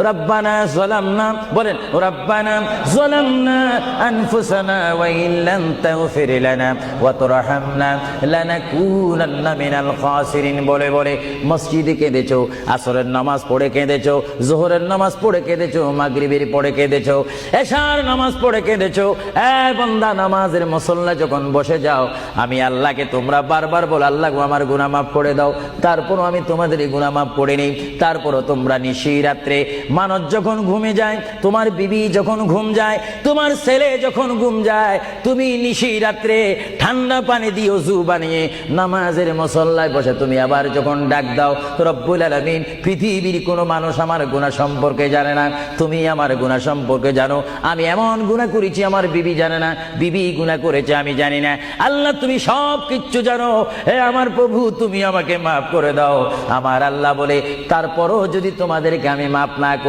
রব্বানা যালামনা বলেন রব্বানা যালামনা আনফুসানা ওয়া ইল্লাম তাগফির লানা ওয়া তুরহামনা লানাকুনান্না মিনাল খাসিরিন বলে বলে মসজিদে কেঁদেছো, আসরের নামাজ পড়ে কেঁদেছো, যোহরের নামাজ পড়ে কেঁদেছো, মাগরিবের পড়ে কেঁদেছো, এশার নামাজ পড়ে কেঁদেছো। এ বান্দা, নামাজের মুসল্লা যখন বসে যাও, আমি আল্লাহকে তোমরা বারবার বল, আল্লাহ গো আমার গুনাহ মাফ করে দাও। তারপরও আমি তোমাদের এই গুনাহ মাফ করে নেই। তারপরও তোমরা নিশি রাত্রে মানুষ যখন ঘুমে যায়, তোমার বিবি যখন ঘুম যায়, তোমার ছেলে যখন ঘুম যায়, তুমি নিশি রাত্রে ঠান্ডা পানি দিয়ে ওযু বানিয়ে নামাজের মুসল্লায় বসে তুমি আবার যখন ডাক দাও, রব্বুল আলামিন, পৃথিবীর কোনো মানুষ আমার গুনাহ সম্পর্কে জানে না, তুমি আমার গুনাহ সম্পর্কে জানো। আমি এমন গুনাহ করেছি আমার বিবি জানে না, বিবি গুনাহ করেছে আমি জানি না। আল্লাহ তুমি সব কিচ্ছু জানো। হে আমার প্রভু, তুমি আমাকে মাফ করে দাও। আমার আল্লাহ বলে, তারপরও যদি তোমাদেরকে আমি মাফ না করি,